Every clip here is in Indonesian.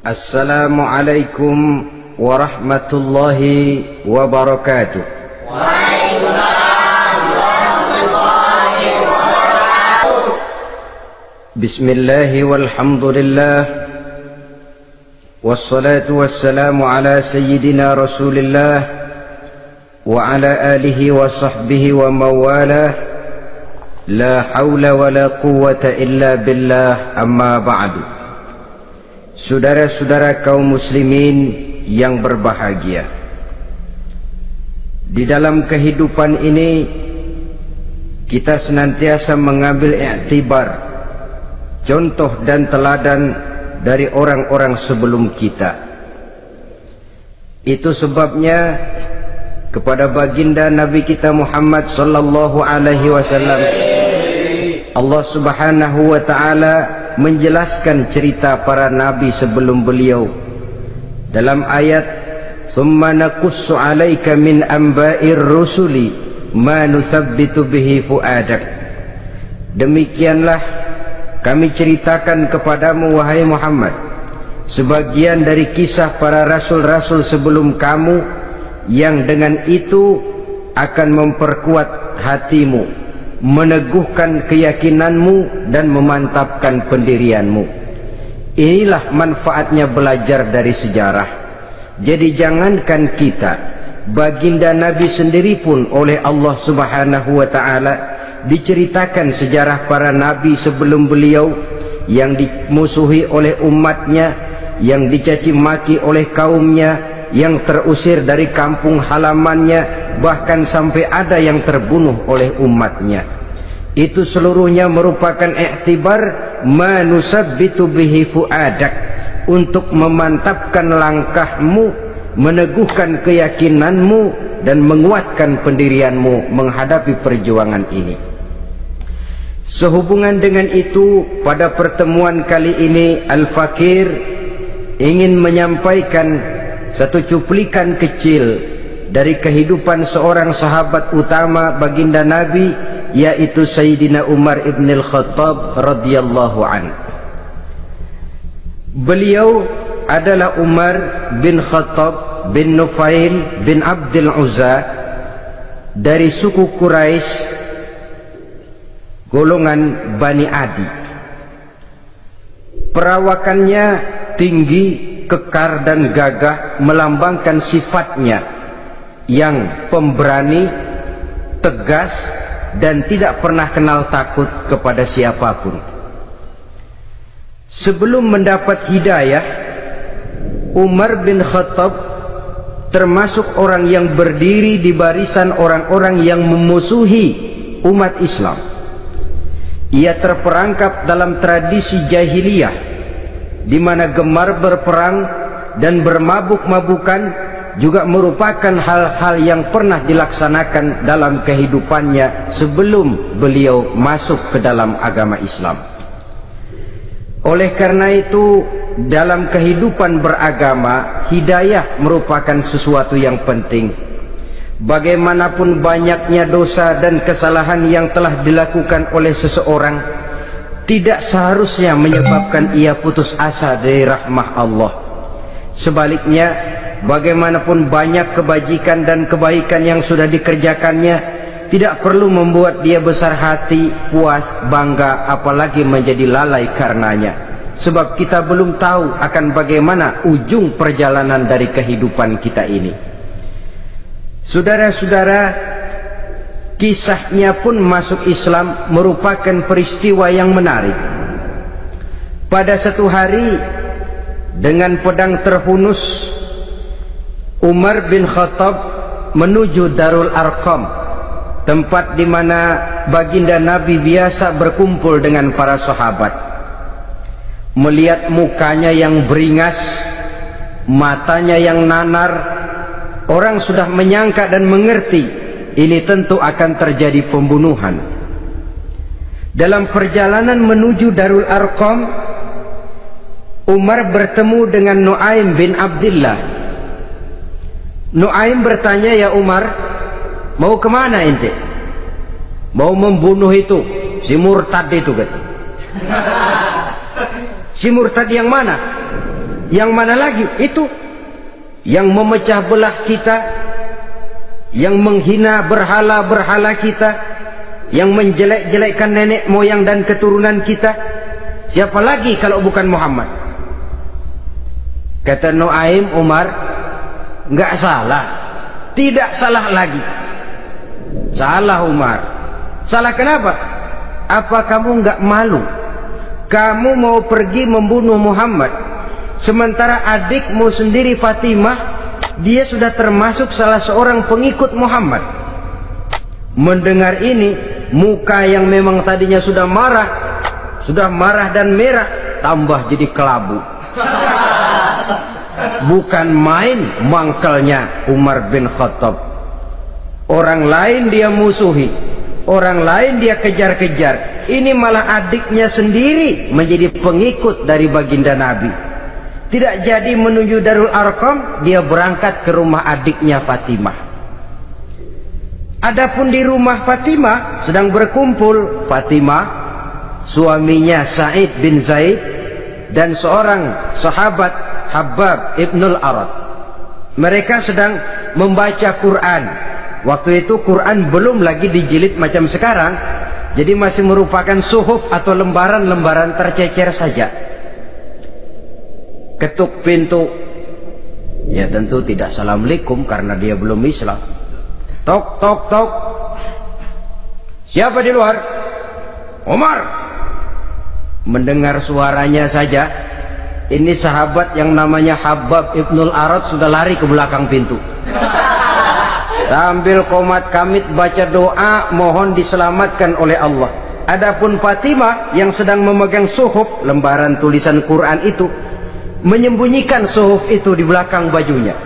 Assalamualaikum warahmatullahi wabarakatuh. Waalaikumsalam warahmatullahi wabarakatuh. Bismillahi walhamdulillah, wassalatu wassalamu ala sayyidina rasulillah wa ala alihi wa sahbihi wa mawalah. La hawla wa la quwwata illa billah, amma ba'du. Saudara-saudara kaum muslimin yang berbahagia, di dalam kehidupan ini kita senantiasa mengambil iktibar, contoh dan teladan dari orang-orang sebelum kita. Itu sebabnya kepada baginda Nabi kita Muhammad sallallahu alaihi wasallam Allah Subhanahu wa taala menjelaskan cerita para nabi sebelum beliau dalam ayat "Tsumma naqussu 'alaika min anba'ir rusuli ma nusabbitu bihi fu'adak." Demikianlah kami ceritakan kepadamu wahai Muhammad sebagian dari kisah para rasul-rasul sebelum kamu, yang dengan itu akan memperkuat hatimu, meneguhkan keyakinanmu dan memantapkan pendirianmu. Inilah manfaatnya belajar dari sejarah. Jadi jangankan kita, baginda Nabi sendiri pun oleh Allah Subhanahu wa taala diceritakan sejarah para nabi sebelum beliau yang dimusuhi oleh umatnya, yang dicaci maki oleh kaumnya, yang terusir dari kampung halamannya, bahkan sampai ada yang terbunuh oleh umatnya. Itu seluruhnya merupakan iktibar manusabbitu bihi fu'adak, untuk memantapkan langkahmu, meneguhkan keyakinanmu dan menguatkan pendirianmu menghadapi perjuangan ini. Sehubungan dengan itu, pada pertemuan kali ini Al-Fakir ingin menyampaikan satu cuplikan kecil dari kehidupan seorang sahabat utama baginda Nabi, yaitu Sayyidina Umar ibn al-Khattab radhiyallahu an. Beliau adalah Umar bin Khattab bin Nufail bin Abdul Uzza dari suku Quraisy golongan Bani Adi. Perawakannya tinggi, kekar dan gagah, melambangkan sifatnya yang pemberani, tegas dan tidak pernah kenal takut kepada siapapun. Sebelum mendapat hidayah, Umar bin Khattab termasuk orang yang berdiri di barisan orang-orang yang memusuhi umat Islam. Ia terperangkap dalam tradisi jahiliyah, di mana gemar berperang dan bermabuk-mabukan juga merupakan hal-hal yang pernah dilaksanakan dalam kehidupannya sebelum beliau masuk ke dalam agama Islam. Oleh karena itu, dalam kehidupan beragama, hidayah merupakan sesuatu yang penting. Bagaimanapun banyaknya dosa dan kesalahan yang telah dilakukan oleh seseorang, tidak seharusnya menyebabkan ia putus asa dari rahmah Allah. Sebaliknya, bagaimanapun banyak kebajikan dan kebaikan yang sudah dikerjakannya, tidak perlu membuat dia besar hati, puas, bangga, apalagi menjadi lalai karenanya. Sebab kita belum tahu akan bagaimana ujung perjalanan dari kehidupan kita ini. Saudara-saudara, kisahnya pun masuk Islam merupakan peristiwa yang menarik. Pada satu hari, dengan pedang terhunus, Umar bin Khattab menuju Darul Arqam, tempat di mana baginda Nabi biasa berkumpul dengan para sahabat. Melihat mukanya yang beringas, matanya yang nanar, orang sudah menyangka dan mengerti ini tentu akan terjadi pembunuhan. Dalam perjalanan menuju Darul Arqam, Umar bertemu dengan Nuaim bin Abdullah. Nuaim bertanya, "Ya Umar, mau kemana ente?" "Mau membunuh itu, si murtad itu," kata. "Si murtad yang mana?" Yang mana lagi? Itu yang memecah belah kita, yang menghina berhala-berhala kita, yang menjelek-jelekkan nenek moyang dan keturunan kita. Siapa lagi kalau bukan Muhammad? Kata Nuaim Umar, enggak salah, tidak salah lagi. Salah Umar. Salah kenapa? Apa kamu enggak malu? Kamu mau pergi membunuh Muhammad, sementara adikmu sendiri Fatimah, dia sudah termasuk salah seorang pengikut Muhammad. Mendengar ini, muka yang memang tadinya sudah marah dan merah, tambah jadi kelabu. Bukan main mangkelnya Umar bin Khattab. Orang lain dia musuhi, orang lain dia kejar-kejar. Ini malah adiknya sendiri menjadi pengikut dari baginda Nabi. Tidak jadi menuju Darul Arqam, dia berangkat ke rumah adiknya Fatimah. Adapun di rumah Fatimah sedang berkumpul Fatimah, suaminya Sa'id bin Zaid, dan seorang sahabat Habbab ibnul Arad. Mereka sedang membaca Quran. Waktu itu Quran belum lagi dijilid macam sekarang, jadi masih merupakan suhuf atau lembaran-lembaran tercecer saja. Ketuk pintu, ya tentu tidak assalamualaikum karena dia belum Islam. Tok tok tok. Siapa di luar? Umar. Mendengar suaranya saja, ini sahabat yang namanya Habbab ibnul Arad sudah lari ke belakang pintu. Sambil komat kamit baca doa mohon diselamatkan oleh Allah. Adapun Fatimah yang sedang memegang suhuf, lembaran tulisan Quran itu, menyembunyikan suhuf itu di belakang bajunya.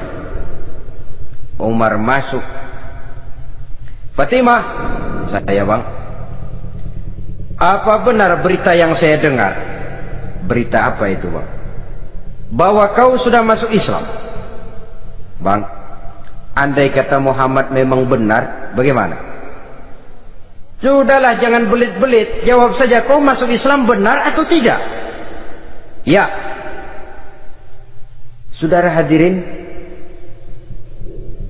Umar masuk. Fatimah, saya bang, apa benar berita yang saya dengar? Berita apa itu bang? Bahwa kau sudah masuk Islam. Bang, andai kata Muhammad memang benar, bagaimana? Sudahlah, jangan belit-belit, jawab saja, kau masuk Islam benar atau tidak? Ya. Saudara hadirin,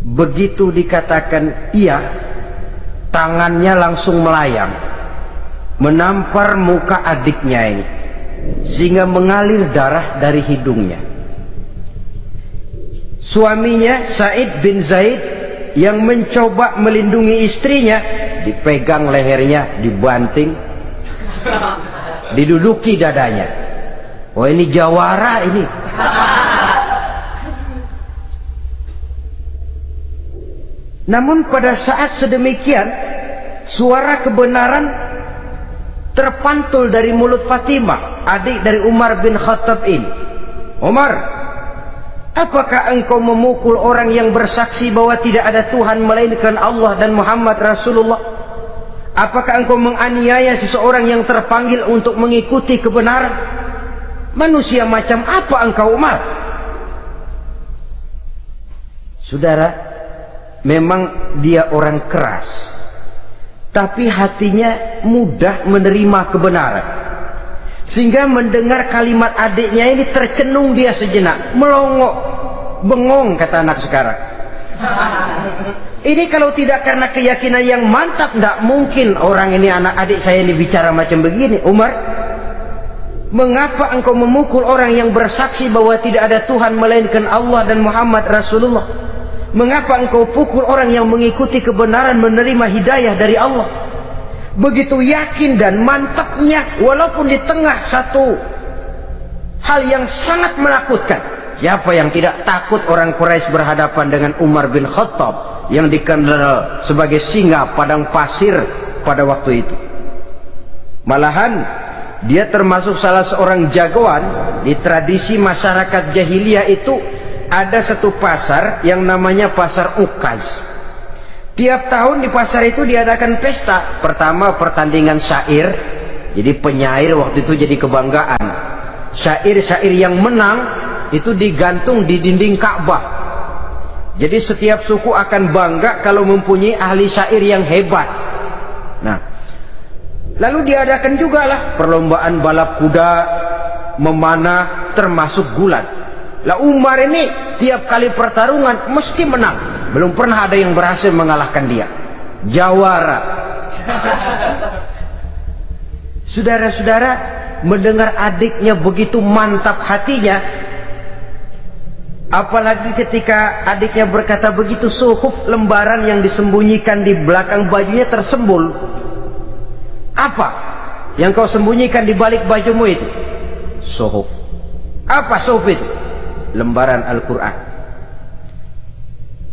begitu dikatakan iya, tangannya langsung melayang, menampar muka adiknya ini, sehingga mengalir darah dari hidungnya. Suaminya Sa'id bin Zaid yang mencoba melindungi istrinya, dipegang lehernya, dibanting, diduduki dadanya. Oh, ini jawara ini. Namun pada saat sedemikian, suara kebenaran terpantul dari mulut Fatimah, adik dari Umar bin Khattab ini. Umar, apakah engkau memukul orang yang bersaksi bahwa tidak ada Tuhan melainkan Allah dan Muhammad Rasulullah? Apakah engkau menganiaya seseorang yang terpanggil untuk mengikuti kebenaran? Manusia macam apa engkau, Umar? Saudara, memang dia orang keras, tapi hatinya mudah menerima kebenaran. Sehingga mendengar kalimat adiknya ini tercenung dia sejenak, melongo, bengong kata anak sekarang. Ini kalau tidak karena keyakinan yang mantap, tidak mungkin orang ini, anak adik saya ini bicara macam begini. Umar, mengapa engkau memukul orang yang bersaksi bahwa tidak ada Tuhan melainkan Allah dan Muhammad Rasulullah? Mengapa engkau pukul orang yang mengikuti kebenaran, menerima hidayah dari Allah? Begitu yakin dan mantapnya, walaupun di tengah satu hal yang sangat menakutkan. Siapa yang tidak takut orang Quraisy berhadapan dengan Umar bin Khattab yang dikenal sebagai singa padang pasir pada waktu itu? Malahan dia termasuk salah seorang jagoan di tradisi masyarakat jahiliyah. Itu ada satu pasar yang namanya pasar Ukaz. Tiap tahun di pasar itu diadakan pesta. Pertama pertandingan syair, jadi penyair waktu itu jadi kebanggaan. Syair-syair yang menang itu digantung di dinding Ka'bah. Jadi setiap suku akan bangga kalau mempunyai ahli syair yang hebat. Nah, lalu diadakan juga lah perlombaan balap kuda, memanah, termasuk gulat. Lah Umar ini tiap kali pertarungan mesti menang. Belum pernah ada yang berhasil mengalahkan dia. Jawara. Saudara-saudara, mendengar adiknya begitu mantap hatinya, apalagi ketika adiknya berkata begitu, suhuf, lembaran yang disembunyikan di belakang bajunya tersembul. Apa yang kau sembunyikan di balik bajumu itu? Suhuf. Apa suhuf itu? Lembaran Al-Quran.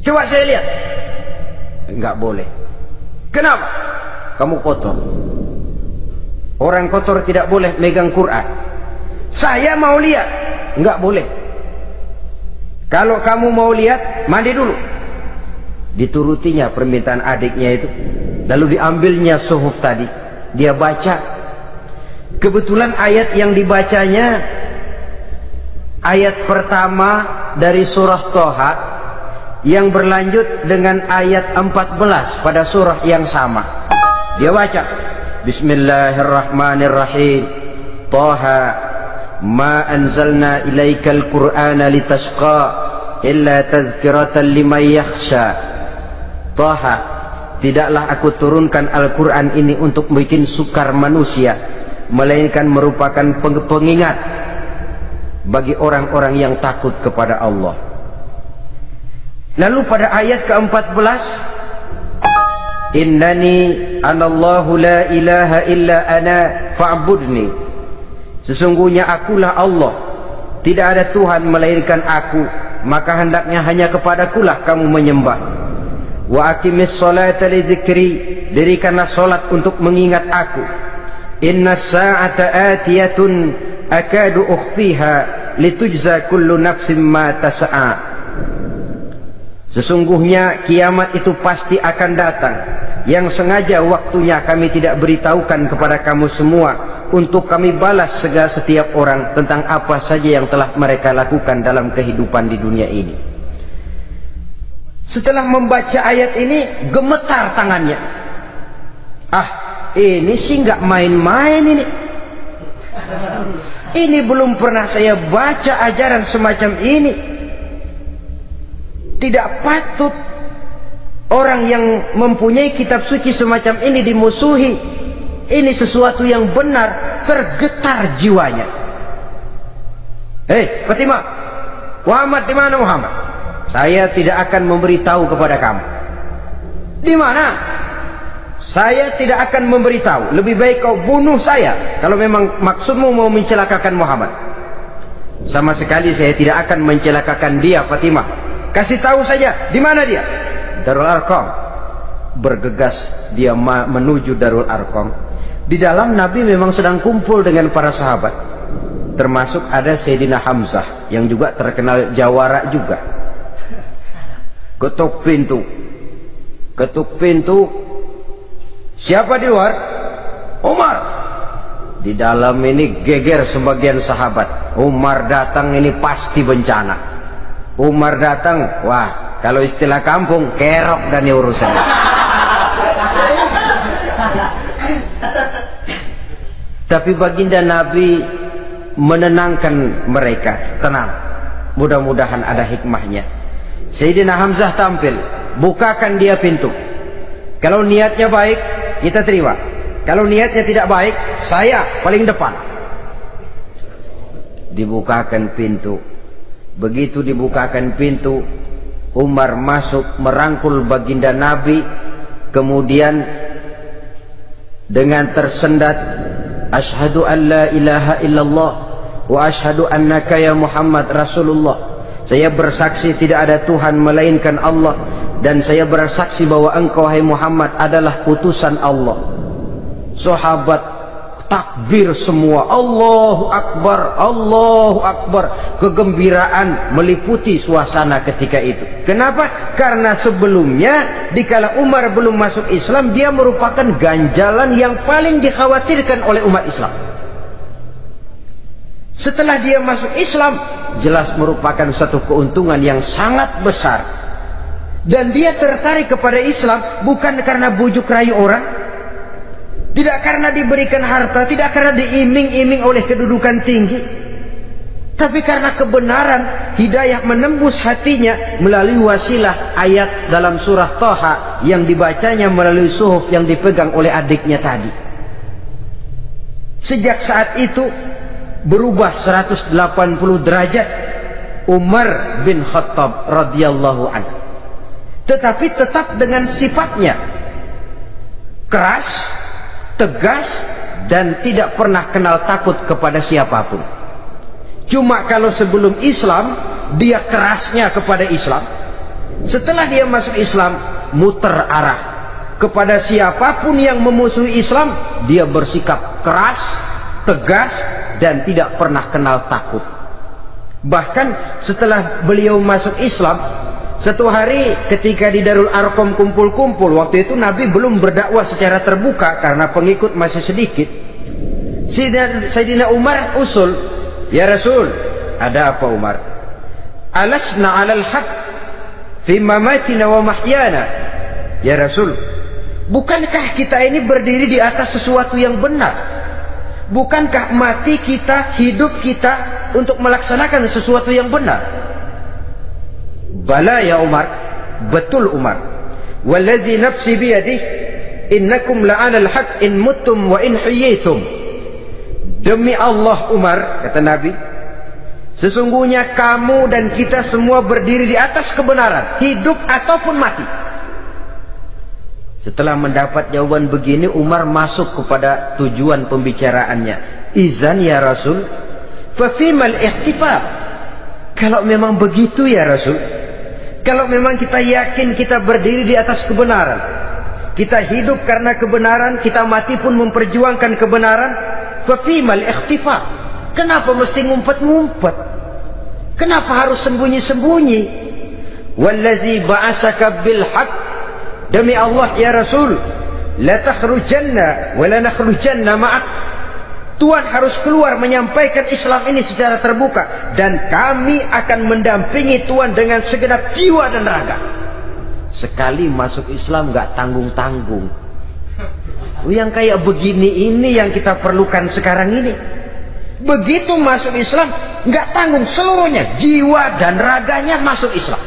Coba saya lihat. Enggak boleh. Kenapa? Kamu kotor. Orang kotor tidak boleh megang Quran. Saya mau lihat. Enggak boleh. Kalau kamu mau lihat, mandi dulu. Diturutinya permintaan adiknya itu. Lalu diambilnya suhuf tadi. Dia baca. Kebetulan ayat yang dibacanya ayat pertama dari surah Toha yang berlanjut dengan ayat 14 pada surah yang sama. Dia baca, Bismillahirrahmanirrahim. Toha ma anzalna ilaikal qur'ana litashqa illa tazkiratan liman yakhsha. Toha, tidaklah aku turunkan Al-Quran ini untuk bikin sukar manusia, melainkan merupakan pengingat bagi orang-orang yang takut kepada Allah. Lalu pada ayat ke-14, Innani anallahu la ilaha illa ana fa'budni. Sesungguhnya akulah Allah, tidak ada Tuhan melainkan aku, maka hendaknya hanya kepadakulah kamu menyembah. Wa aqimis sholata li dzikri, dirikanlah salat untuk mengingat aku. Inna sa'ata atiyatun akadu ukhfiha litujza kullu nafsin ma tas'a. Sesungguhnya kiamat itu pasti akan datang, yang sengaja waktunya kami tidak beritahukan kepada kamu semua, untuk kami balas segala setiap orang tentang apa saja yang telah mereka lakukan dalam kehidupan di dunia ini. Setelah membaca ayat ini, gemetar tangannya. Ah, ini sih nggak main-main ini. Ini belum pernah saya baca ajaran semacam ini. Tidak patut orang yang mempunyai kitab suci semacam ini dimusuhi. Ini sesuatu yang benar. Tergetar jiwanya. Hei Fatimah, Muhammad di mana Muhammad? Saya tidak akan memberitahu kepada kamu. Di mana? Saya tidak akan memberitahu. Lebih baik kau bunuh saya kalau memang maksudmu mau mencelakakan Muhammad. Sama sekali saya tidak akan mencelakakan dia, Fatimah. Kasih tahu saja, di mana dia? Darul Arqam. Bergegas dia menuju Darul Arqam. Di dalam Nabi memang sedang kumpul dengan para sahabat. Termasuk ada Sayyidina Hamzah yang juga terkenal jawara juga. Ketuk pintu. Ketuk pintu. Siapa di luar? Umar. Di dalam ini geger sebagian sahabat. Umar datang ini pasti bencana. Umar datang, wah, kalau istilah kampung, kerok dan urusan. Tapi baginda Nabi menenangkan mereka. Tenang, mudah-mudahan ada hikmahnya. Sayyidina Hamzah tampil, bukakan dia pintu. Kalau niatnya baik, kita terima. Kalau niatnya tidak baik, saya paling depan. Dibukakan pintu. Begitu dibukakan pintu, Umar masuk merangkul baginda Nabi, kemudian dengan tersendat, Ashhadu an la ilaha illallah wa ashhadu annaka ya Muhammad Rasulullah. Saya bersaksi tidak ada Tuhan melainkan Allah, dan saya bersaksi bahwa engkau hai Muhammad adalah utusan Allah. Sahabat takbir semua, Allahu Akbar, Allahu Akbar. Kegembiraan meliputi suasana ketika itu. Kenapa? Karena sebelumnya dikala Umar belum masuk Islam, dia merupakan ganjalan yang paling dikhawatirkan oleh umat Islam. Setelah dia masuk Islam, jelas merupakan suatu keuntungan yang sangat besar. Dan dia tertarik kepada Islam bukan karena bujuk rayu orang, tidak karena diberikan harta, tidak karena diiming-iming oleh kedudukan tinggi, Tapi karena kebenaran, hidayah menembus hatinya melalui wasilah ayat dalam surah Thaha yang dibacanya melalui suhuf yang dipegang oleh adiknya tadi. Sejak saat itu berubah 180 derajat Umar bin Khattab radhiyallahu anhu. Tetapi tetap dengan sifatnya keras, tegas, dan tidak pernah kenal takut kepada siapapun. Cuma kalau sebelum Islam dia kerasnya kepada Islam, setelah dia masuk Islam muter arah kepada siapapun yang memusuhi Islam. Dia bersikap keras, tegas, dan tidak pernah kenal takut. Bahkan setelah beliau masuk Islam, satu hari ketika di Darul Arqam kumpul-kumpul, waktu itu Nabi belum berdakwah secara terbuka karena pengikut masih sedikit. Sayyidina Umar usul, "Ya Rasul, ada apa Umar? Alasna 'alal haq fi mamatina wa mahyana." Ya Rasul, bukankah kita ini berdiri di atas sesuatu yang benar? Bukankah mati kita, hidup kita untuk melaksanakan sesuatu yang benar? Bala ya Umar, betul Umar. Wallazi nafsi biyadih, innakum la'alal haq in muttum wa in hiyitum. Demi Allah Umar, kata Nabi, sesungguhnya kamu dan kita semua berdiri di atas kebenaran, hidup ataupun mati. Setelah mendapat jawaban begini, Umar masuk kepada tujuan pembicaraannya. Izan ya Rasul, fafimal ihtifal. Kalau memang begitu ya Rasul, kalau memang kita yakin kita berdiri di atas kebenaran, kita hidup karena kebenaran, kita mati pun memperjuangkan kebenaran, fafimal ikhtifal. Kenapa mesti ngumpet-ngumpet? Kenapa harus sembunyi-sembunyi? Wallazi ba'asaka bil haqq, demi Allah ya Rasul, la takhrujanna wa la nakhrujanna ma'ak. Tuhan harus keluar menyampaikan Islam ini secara terbuka, dan kami akan mendampingi Tuhan dengan segenap jiwa dan raga. Sekali masuk Islam gak tanggung-tanggung. Yang kayak begini ini yang kita perlukan sekarang ini. Begitu masuk Islam gak tanggung seluruhnya, jiwa dan raganya masuk Islam.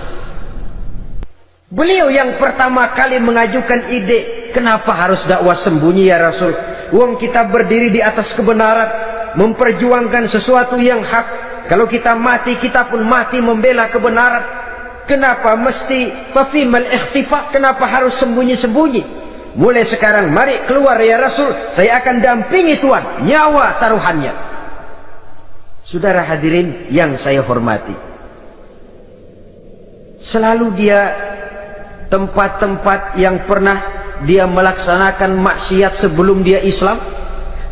Beliau yang pertama kali mengajukan ide, kenapa harus dakwah sembunyi ya Rasul? Wong kita berdiri di atas kebenaran, memperjuangkan sesuatu yang hak. Kalau kita mati, kita pun mati membela kebenaran. Kenapa mesti fafimal ikhtifa? Kenapa harus sembunyi-sembunyi? Mulai sekarang mari keluar ya Rasul, saya akan dampingi Tuhan, nyawa taruhannya. Saudara hadirin yang saya hormati, selalu dia tempat-tempat yang pernah dia melaksanakan maksiat sebelum dia Islam,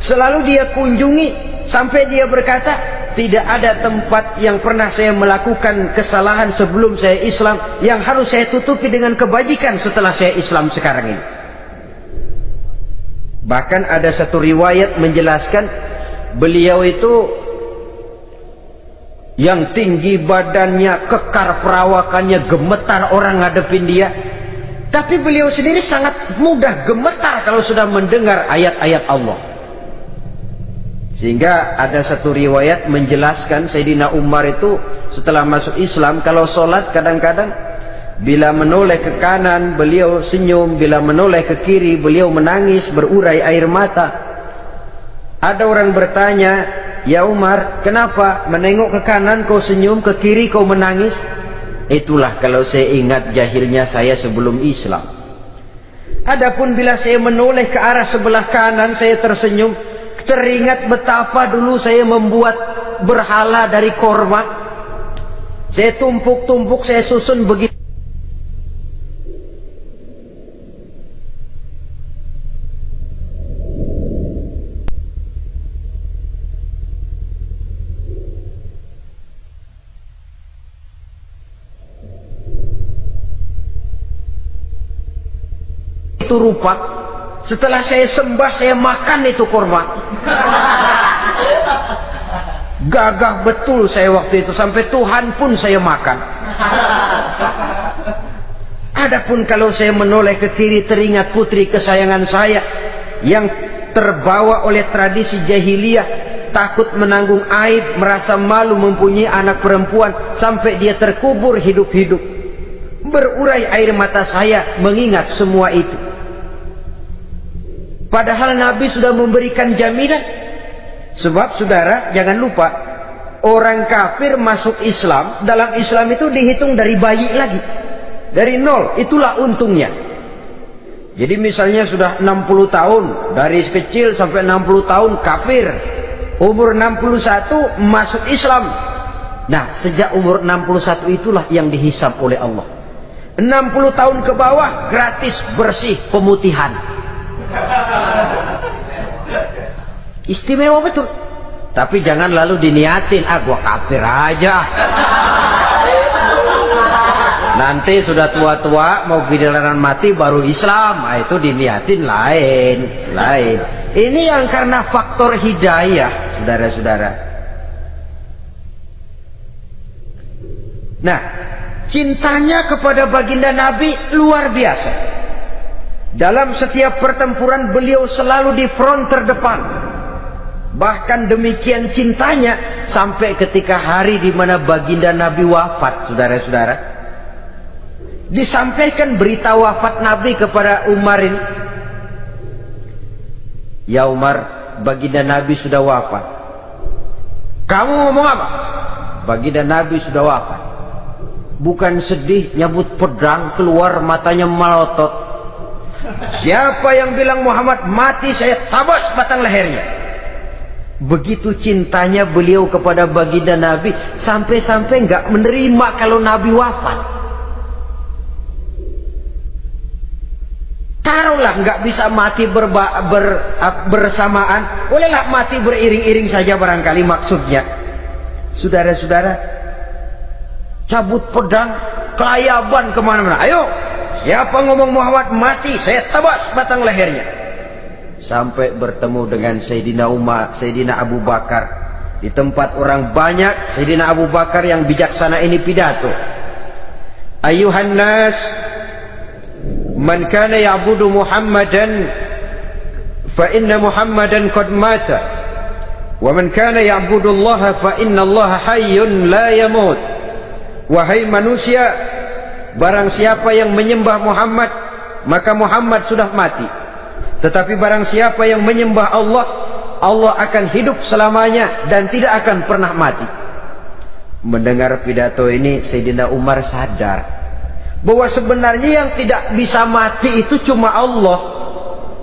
selalu dia kunjungi, sampai dia berkata, tidak ada tempat yang pernah saya melakukan kesalahan sebelum saya Islam yang harus saya tutupi dengan kebajikan setelah saya Islam sekarang ini. Bahkan ada satu riwayat menjelaskan beliau itu yang tinggi badannya, kekar perawakannya, gemetar orang ngadepin dia. Tapi beliau sendiri sangat mudah gemetar kalau sudah mendengar ayat-ayat Allah. Sehingga ada satu riwayat menjelaskan Sayyidina Umar itu setelah masuk Islam, kalau sholat kadang-kadang bila menoleh ke kanan beliau senyum, bila menoleh ke kiri beliau menangis berurai air mata. Ada orang bertanya, ya Umar, kenapa menengok ke kanan kau senyum, ke kiri kau menangis? Itulah kalau saya ingat jahilnya saya sebelum Islam. Adapun bila saya menoleh ke arah sebelah kanan saya tersenyum, teringat betapa dulu saya membuat berhala dari korma. Saya tumpuk-tumpuk, saya susun begitu. Itu rupa, setelah saya sembah saya makan itu korma. Gagah betul saya waktu itu, sampai Tuhan pun saya makan. Adapun kalau saya menoleh ke kiri teringat putri kesayangan saya yang terbawa oleh tradisi jahiliyah, takut menanggung aib, merasa malu mempunyai anak perempuan, sampai dia terkubur hidup-hidup. Berurai air mata saya mengingat semua itu. Padahal Nabi sudah memberikan jaminan. Sebab saudara jangan lupa, orang kafir masuk Islam, dalam Islam itu dihitung dari bayi lagi, dari nol. Itulah untungnya. Jadi misalnya sudah 60 tahun, dari kecil sampai 60 tahun kafir, umur 61 masuk Islam. Nah, sejak umur 61 itulah yang dihisab oleh Allah. 60 tahun ke bawah gratis bersih pemutihan. Istimewa betul. Tapi jangan lalu diniatin, gua kafir aja. Nanti sudah tua-tua mau giliran mati baru Islam. Itu diniatin lain. Ini yang karena faktor hidayah, saudara-saudara. Nah, cintanya kepada baginda Nabi luar biasa. Dalam setiap pertempuran beliau selalu di front terdepan. Bahkan demikian cintanya sampai ketika hari di mana baginda Nabi wafat, saudara-saudara, disampaikan berita wafat Nabi kepada Umar ini. Ya Umar, baginda Nabi sudah wafat. Kamu ngomong apa? Baginda Nabi sudah wafat. Bukan sedih, nyabut pedang, keluar matanya melotot. Siapa yang bilang Muhammad mati, saya tabas batang lehernya. Begitu cintanya beliau kepada baginda Nabi, sampai-sampai nggak menerima kalau Nabi wafat. Taruhlah nggak bisa mati bersamaan, bolehlah mati beriring-iring saja barangkali maksudnya. Saudara-saudara, cabut pedang, kelayaban kemana-mana. Ayo, siapa ngomong Muhammad mati, saya tabas batang lehernya. Sampai bertemu dengan Sayyidina Umar, Sayyidina Abu Bakar. Di tempat orang banyak, Sayyidina Abu Bakar yang bijaksana ini pidato. Ayuhan nas, man kana ya'budu Muhammadan fa inna Muhammadan qad mata, wa man kana ya'budu Allah fa inna Allah hayyun la yamut. Wahai manusia, barang siapa yang menyembah Muhammad, maka Muhammad sudah mati. Tetapi barang siapa yang menyembah Allah, Allah akan hidup selamanya dan tidak akan pernah mati. Mendengar pidato ini, Sayyidina Umar sadar bahwa sebenarnya yang tidak bisa mati itu cuma Allah.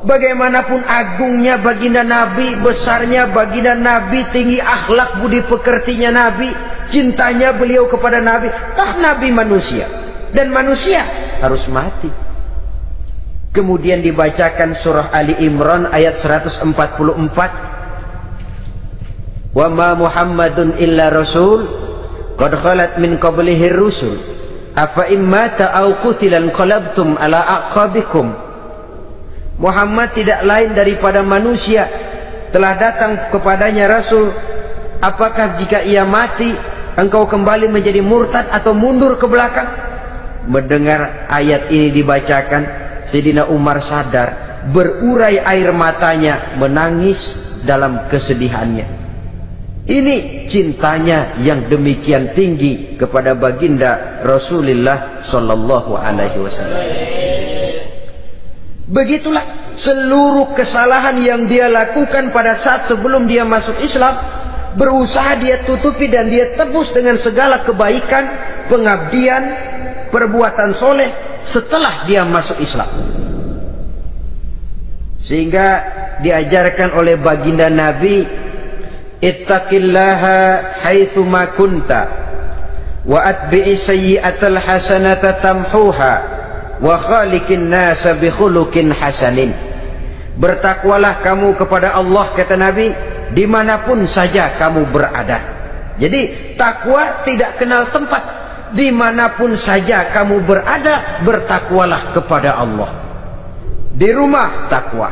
Bagaimanapun agungnya baginda Nabi, besarnya baginda Nabi, tinggi akhlak budi pekertinya Nabi, cintanya beliau kepada Nabi, toh Nabi manusia dan manusia harus mati. Kemudian dibacakan surah Ali Imran ayat 144. Wa ma Muhammadun illa rasul qad khalat min qablihi rusul afa immata aw qutilan qalabtum ala aqabikum. Muhammad tidak lain daripada manusia, telah datang kepadanya rasul. Apakah jika ia mati engkau kembali menjadi murtad atau mundur ke belakang? Mendengar ayat ini dibacakan, Sayyidina Umar sadar, berurai air matanya, menangis dalam kesedihannya. Ini cintanya yang demikian tinggi kepada baginda Rasulullah sallallahu alaihi wasallam. Begitulah seluruh kesalahan yang dia lakukan pada saat sebelum dia masuk Islam, berusaha dia tutupi dan dia tebus dengan segala kebaikan, pengabdian, perbuatan soleh setelah dia masuk Islam. Sehingga diajarkan oleh baginda Nabi, ittaqillaha haitsu ma kunta wa atbi'i sayyi'atal hasanata tamhuha wa khaliqin nasa bi khuluqin hasanin. Bertakwalah kamu kepada Allah, kata Nabi, dimanapun saja kamu berada. Jadi takwa tidak kenal tempat. Dimanapun saja kamu berada, bertakwalah kepada Allah. Di rumah takwa,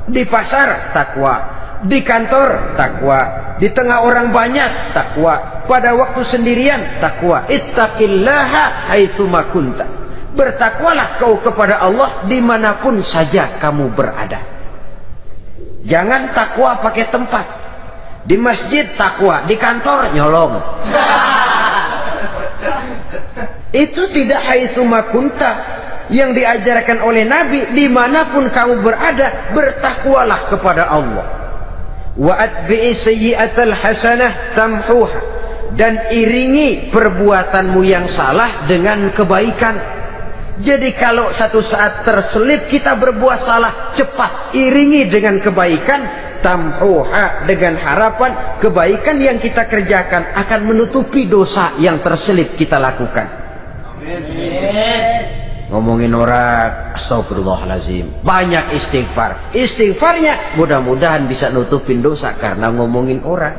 di pasar takwa, di kantor takwa, di tengah orang banyak takwa, pada waktu sendirian takwa. Ittaqillaha haitsu ma kunta. Bertakwalah kau kepada Allah dimanapun saja kamu berada. Jangan takwa pakai tempat. Di masjid takwa, di kantor nyolong. Itu tidak haitsu makunta. Yang diajarkan oleh Nabi, dimanapun kamu berada, bertakwalah kepada Allah. Wa atbi'i sayyi'atal hasanah tamhuha, dan iringi perbuatanmu yang salah dengan kebaikan. Jadi kalau satu saat terselip kita berbuat salah, cepat iringi dengan kebaikan, tamhuha, dengan harapan kebaikan yang kita kerjakan akan menutupi dosa yang terselip kita lakukan. Amin. Ngomongin orang, astagfirullahaladzim, banyak istighfar. Istighfarnya mudah-mudahan bisa nutupin dosa karena ngomongin orang.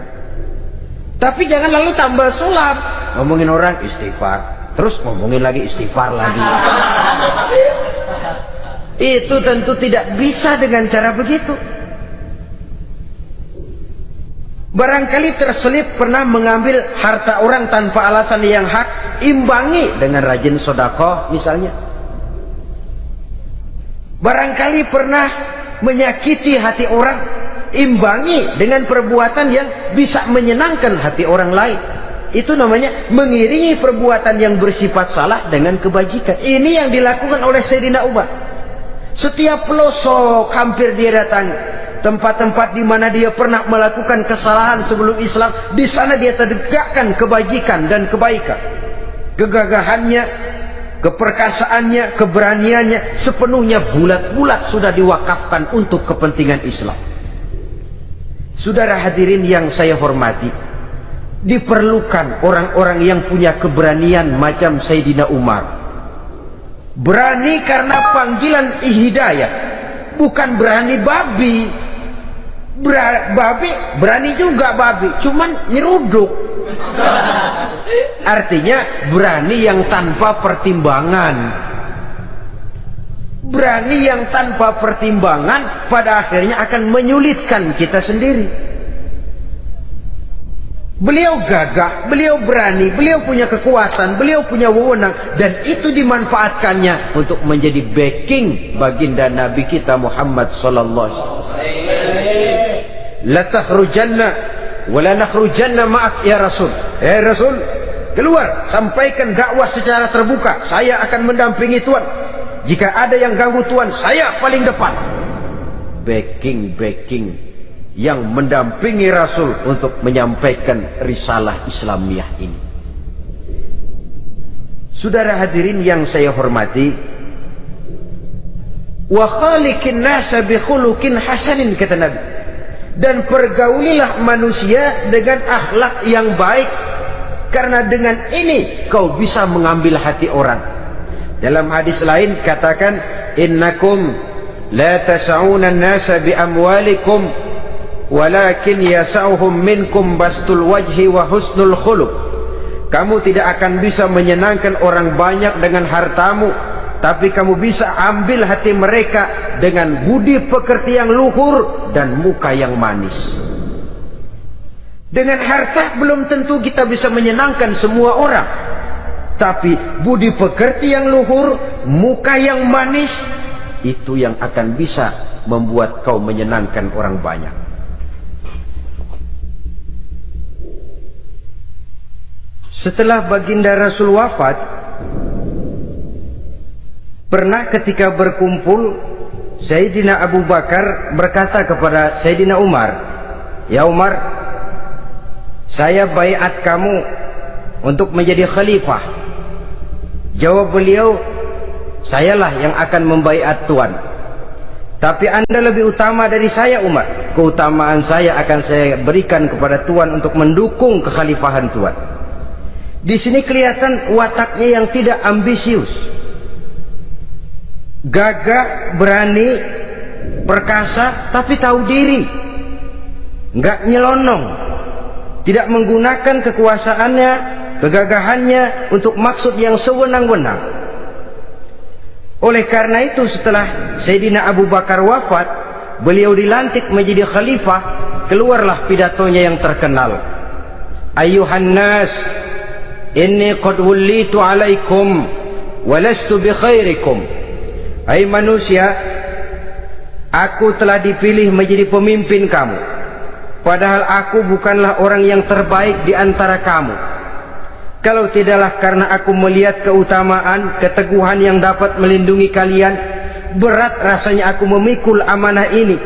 Tapi jangan lalu tambah sulap, ngomongin orang istighfar, terus ngomongin lagi istighfar lagi. Itu tentu tidak bisa dengan cara begitu. Barangkali terselip pernah mengambil harta orang tanpa alasan yang hak, imbangi dengan rajin sedekah misalnya. Barangkali pernah menyakiti hati orang, imbangi dengan perbuatan yang bisa menyenangkan hati orang lain. Itu namanya mengiringi perbuatan yang bersifat salah dengan kebajikan. Ini yang dilakukan oleh Sayyidina Umar. Setiap pelosok hampir dia datangi, tempat-tempat di mana dia pernah melakukan kesalahan sebelum Islam, di sana dia tegakkan kebajikan dan kebaikan. Kegagahannya, keperkasaannya, keberaniannya sepenuhnya bulat-bulat sudah diwakafkan untuk kepentingan Islam. Saudara hadirin yang saya hormati, diperlukan orang-orang yang punya keberanian macam Sayyidina Umar. Berani karena panggilan hidayah, bukan berani babi. Babi berani juga babi, cuman nyeruduk. Artinya berani yang tanpa pertimbangan. Berani yang tanpa pertimbangan pada akhirnya akan menyulitkan kita sendiri. Beliau gagah, beliau berani, beliau punya kekuatan, beliau punya wewenang, dan itu dimanfaatkannya untuk menjadi backing baginda Nabi kita Muhammad sallallahu alaihi wasallam. La takhrujanna wa la nakhrujanna ma'ak ya Rasul. Rasul, keluar, sampaikan dakwah secara terbuka. Saya akan mendampingi Tuhan. Jika ada yang ganggu Tuhan, saya paling depan. Backing yang mendampingi Rasul untuk menyampaikan risalah Islamiyah ini. Saudara hadirin yang saya hormati, wa khaliqin nasa bi khuluqin hasanin, kata Nabi, dan pergaulilah manusia dengan akhlak yang baik, karena dengan ini kau bisa mengambil hati orang. Dalam hadis lain katakan, innakum la tas'una an-nasa bi amwalikum walakin yas'uhum minkum bastul wajhi wa husnul khuluq. Kamu tidak akan bisa menyenangkan orang banyak dengan hartamu, tapi kamu bisa ambil hati mereka dengan budi pekerti yang luhur dan muka yang manis. Dengan harta belum tentu kita bisa menyenangkan semua orang, tapi budi pekerti yang luhur, muka yang manis, itu yang akan bisa membuat kau menyenangkan orang banyak. Setelah baginda Rasul wafat, pernah ketika berkumpul, Sayyidina Abu Bakar berkata kepada Sayyidina Umar, "Ya Umar, saya baiat kamu untuk menjadi khalifah." Jawab beliau, "Sayalah yang akan membaiat Tuan. Tapi Anda lebih utama dari saya, Umar. Keutamaan saya akan saya berikan kepada Tuan untuk mendukung kekhalifahan Tuan." Di sini kelihatan wataknya yang tidak ambisius, gagah, berani, perkasa, tapi tahu diri, nggak nyelonong, tidak menggunakan kekuasaannya, kegagahannya untuk maksud yang sewenang-wenang. Oleh karena itu, setelah Sayyidina Abu Bakar wafat, beliau dilantik menjadi khalifah. Keluarlah pidatonya yang terkenal, "Ayyuhan nas, inni qad wullitu alaikum walastu bi khairikum." Hai manusia, aku telah dipilih menjadi pemimpin kamu, padahal aku bukanlah orang yang terbaik di antara kamu. Kalau tidaklah karena aku melihat keutamaan, keteguhan yang dapat melindungi kalian, berat rasanya aku memikul amanah ini.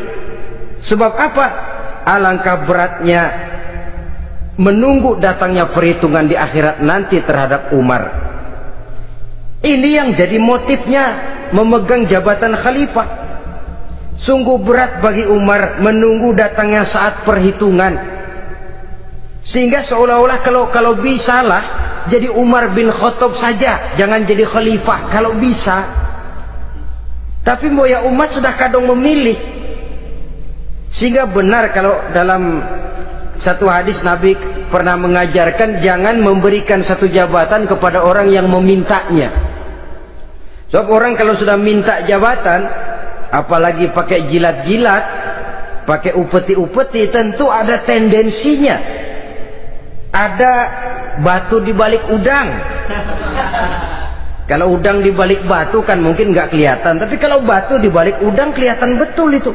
Sebab apa? Alangkah beratnya menunggu datangnya perhitungan di akhirat nanti terhadap Umar. Ini yang jadi motifnya memegang jabatan khalifah. Sungguh berat bagi Umar menunggu datangnya saat perhitungan. Sehingga seolah-olah kalau bisalah jadi Umar bin Khattab saja, jangan jadi khalifah kalau bisa. Tapi moya umat sudah kadang memilih. Sehingga benar kalau dalam satu hadis Nabi pernah mengajarkan jangan memberikan satu jabatan kepada orang yang memintanya. Sebab orang kalau sudah minta jabatan, apalagi pakai jilat-jilat, pakai upeti-upeti, tentu ada tendensinya. Ada batu di balik udang. Kalau udang di balik batu kan mungkin nggak kelihatan, tapi kalau batu di balik udang kelihatan betul itu.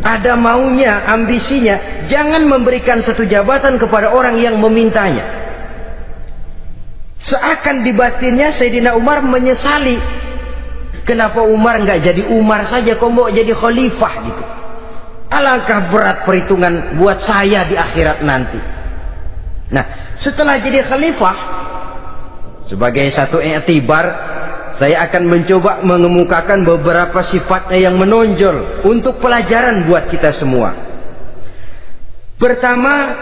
Ada maunya, ambisinya. Jangan memberikan satu jabatan kepada orang yang memintanya. Seakan di batinnya Sayyidina Umar menyesali. Kenapa Umar nggak jadi Umar saja, kok mau jadi khalifah gitu? Alangkah berat perhitungan buat saya di akhirat nanti. Nah, setelah jadi khalifah, sebagai satu i'tibar, saya akan mencoba mengemukakan beberapa sifatnya yang menonjol untuk pelajaran buat kita semua. Pertama,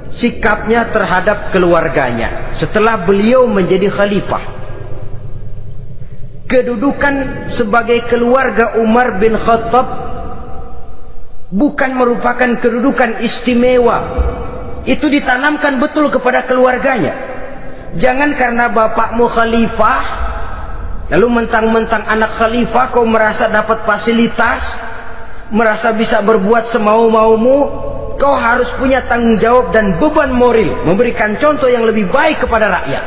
sikapnya terhadap keluarganya setelah beliau menjadi khalifah. Kedudukan sebagai keluarga Umar bin Khattab bukan merupakan kedudukan istimewa. Itu ditanamkan betul kepada keluarganya. Jangan karena bapakmu khalifah, lalu mentang-mentang anak khalifah kau merasa dapat fasilitas, merasa bisa berbuat semau-maumu. Kau harus punya tanggung jawab dan beban moral, memberikan contoh yang lebih baik kepada rakyat.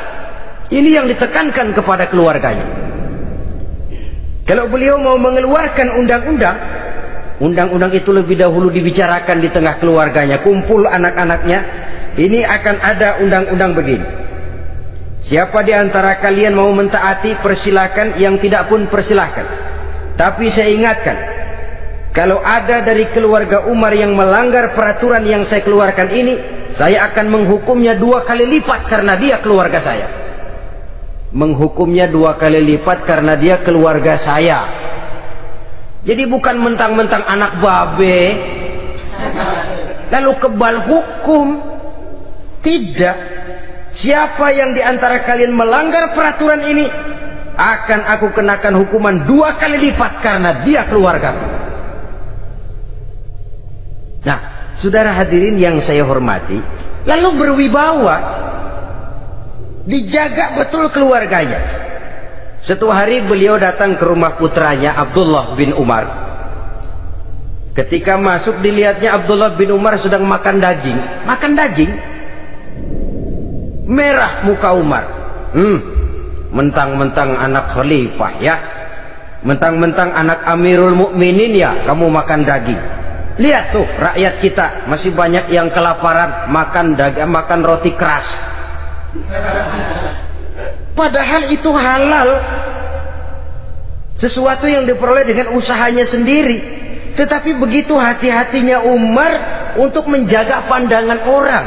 Ini yang ditekankan kepada keluarganya. Kalau beliau mau mengeluarkan undang-undang, undang-undang itu lebih dahulu dibicarakan di tengah keluarganya, kumpul anak-anaknya. Ini akan ada undang-undang begini. Siapa di antara kalian mau mentaati, persilakan. Yang tidak pun persilakan. Tapi saya ingatkan, kalau ada dari keluarga Umar yang melanggar peraturan yang saya keluarkan ini, saya akan menghukumnya 2 kali lipat karena dia keluarga saya. Menghukumnya 2 kali lipat karena dia keluarga saya. Jadi bukan mentang-mentang anak babe lalu kebal hukum. Tidak. Siapa yang diantara kalian melanggar peraturan ini, akan aku kenakan hukuman 2 kali lipat karena dia keluarga. Nah, saudara hadirin yang saya hormati, lalu berwibawa, dijaga betul keluarganya. Suatu hari beliau datang ke rumah putranya Abdullah bin Umar. Ketika masuk dilihatnya Abdullah bin Umar sedang makan daging. Makan daging. Merah muka Umar. Mentang-mentang anak khalifah ya. Mentang-mentang anak Amirul Mukminin ya, kamu makan daging. Lihat tuh rakyat kita masih banyak yang kelaparan, makan daging, makan roti keras. Padahal itu halal, sesuatu yang diperoleh dengan usahanya sendiri. Tetapi begitu hati-hatinya Umar untuk menjaga pandangan orang.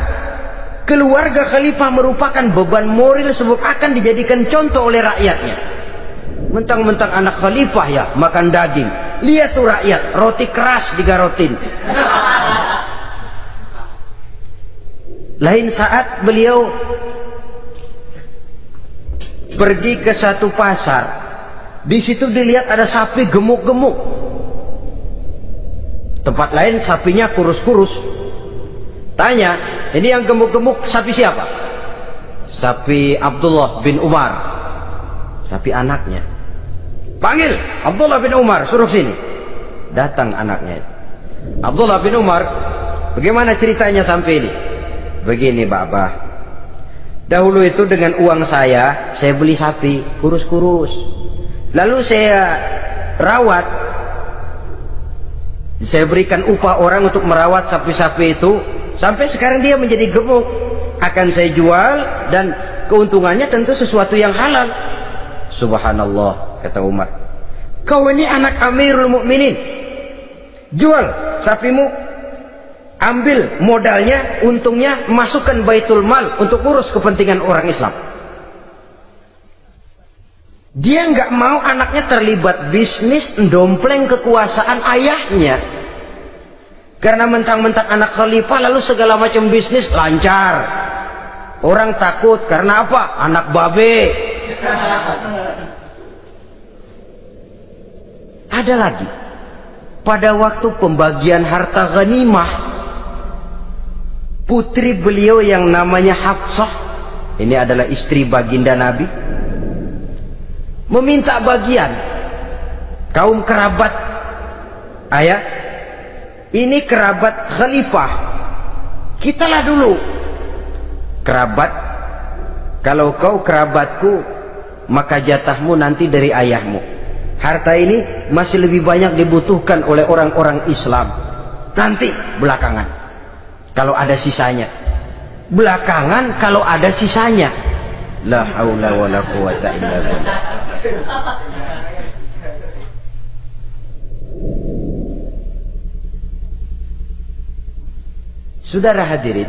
Keluarga khalifah merupakan beban moral sebab akan dijadikan contoh oleh rakyatnya. Mentang-mentang anak khalifah ya makan daging. Lihat tuh rakyat, roti keras digarotin. Lain saat beliau pergi ke satu pasar. Di situ dilihat ada sapi gemuk-gemuk. Tempat lain sapinya kurus-kurus. Tanya, ini yang gemuk-gemuk sapi siapa? Sapi Abdullah bin Umar. Sapi anaknya. Panggil Abdullah bin Umar, suruh sini. Datang anaknya. Abdullah bin Umar, bagaimana ceritanya sampai ini? Begini, Bapak. Dahulu itu dengan uang saya beli sapi kurus-kurus. Lalu saya rawat. Saya berikan upah orang untuk merawat sapi-sapi itu, sampai sekarang dia menjadi gemuk. Akan saya jual, dan keuntungannya tentu sesuatu yang halal. Subhanallah, kata Umar, kau ini anak Amirul Mukminin, jual sapimu, ambil modalnya, untungnya, masukkan Baitul Mal untuk urus kepentingan orang Islam. Dia nggak mau anaknya terlibat bisnis dompleng kekuasaan ayahnya. Karena mentang-mentang anak khalifah lalu segala macam bisnis lancar. Orang takut karena apa? Anak babe. Ada lagi, pada waktu pembagian harta ghanimah, putri beliau yang namanya Hafsah, ini adalah istri baginda Nabi, meminta bagian. Kaum kerabat ayah, ini kerabat khalifah, kitalah dulu kerabat. Kalau kau kerabatku, maka jatahmu nanti dari ayahmu. Harta ini masih lebih banyak dibutuhkan oleh orang-orang Islam. Nanti belakangan, kalau ada sisanya. Belakangan kalau ada sisanya. La haula wala quwata illa billah. Saudara hadirin,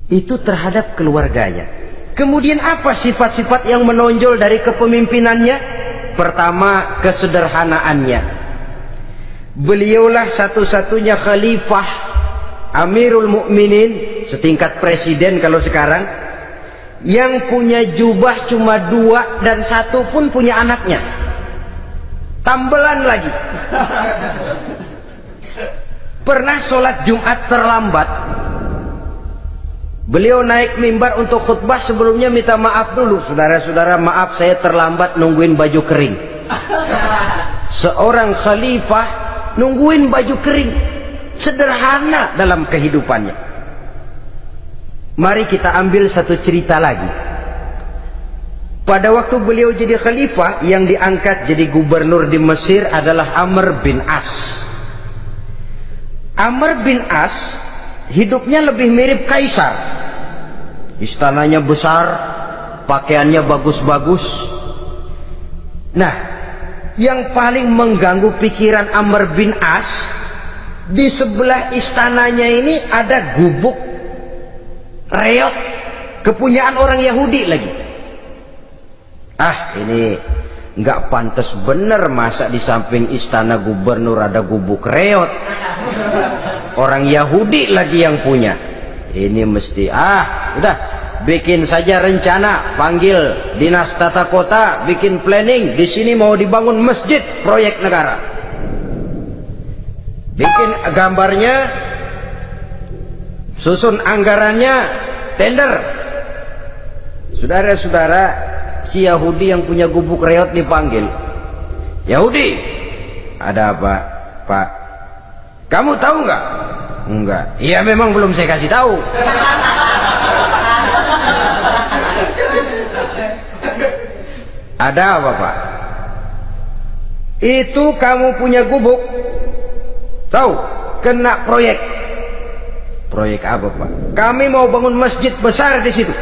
itu terhadap keluarganya. Kemudian apa sifat-sifat yang menonjol dari kepemimpinannya? Pertama, kesederhanaannya. Beliaulah satu-satunya khalifah, Amirul Mukminin, setingkat presiden kalau sekarang, yang punya jubah cuma 2 dan 1 pun punya anaknya. Tambelan lagi. Pernah sholat Jumat terlambat, beliau naik mimbar untuk khutbah, sebelumnya minta maaf dulu. Saudara-saudara, maaf saya terlambat nungguin baju kering. Seorang khalifah nungguin baju kering, sederhana dalam kehidupannya. Mari kita ambil satu cerita lagi. Pada waktu beliau jadi khalifah, yang diangkat jadi gubernur di Mesir adalah Amr bin As. Amr bin As hidupnya lebih mirip kaisar. Istananya besar, pakaiannya bagus-bagus. Nah, yang paling mengganggu pikiran Amr bin As, di sebelah istananya ini ada gubuk reot, kepunyaan orang Yahudi lagi. Ini nggak pantas bener, masa di samping istana gubernur ada gubuk reot. Orang Yahudi lagi yang punya. Ini mesti udah bikin saja rencana, panggil dinas tata kota, bikin planning. Di sini mau dibangun masjid, proyek negara. Bikin gambarnya, susun anggarannya, tender. Saudara-saudara, si Yahudi yang punya gubuk reot dipanggil. Yahudi, ada apa, Pak? Kamu tahu nggak? Enggak. Iya, memang belum saya kasih tahu. Ada apa, Pak? Itu kamu punya gubuk, tahu, kena proyek. Proyek apa, Pak? Kami mau bangun masjid besar di situ,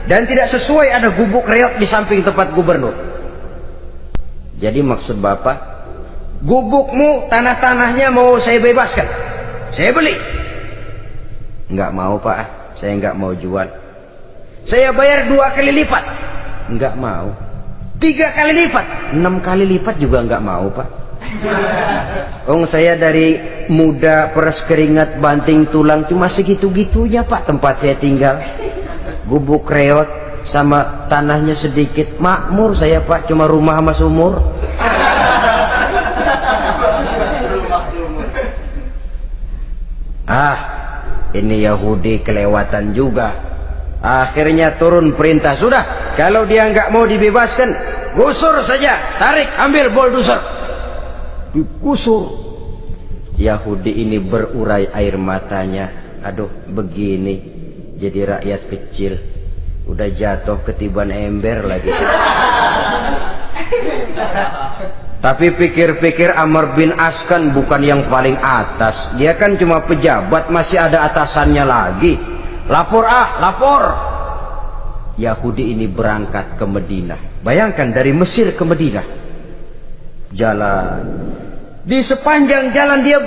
dan tidak sesuai ada gubuk reot di samping tempat gubernur. Jadi maksud Bapak, gubukmu, tanah-tanahnya mau saya bebaskan, saya beli. Enggak mau, Pak, saya enggak mau jual. Saya bayar 2 kali lipat. Enggak mau. 3 kali lipat, 6 kali lipat juga enggak mau, Pak. Saya dari muda peres keringat banting tulang cuma segitu-gitunya, Pak, tempat saya tinggal. Gubuk reot sama tanahnya sedikit, makmur saya, Pak, cuma rumah sama sumur. Ini Yahudi kelewatan juga. Akhirnya turun perintah, sudah, kalau dia nggak mau dibebaskan, gusur saja, tarik, ambil bulldozer, digusur. Yahudi ini berurai air matanya. Aduh, begini jadi rakyat kecil, udah jatuh ketiban ember lagi. Tapi pikir-pikir Amr bin As kan bukan yang paling atas. Dia kan cuma pejabat, masih ada atasannya lagi. Lapor lapor. Yahudi ini berangkat ke Madinah. Bayangkan dari Mesir ke Madinah. Jalan. Di sepanjang jalan dia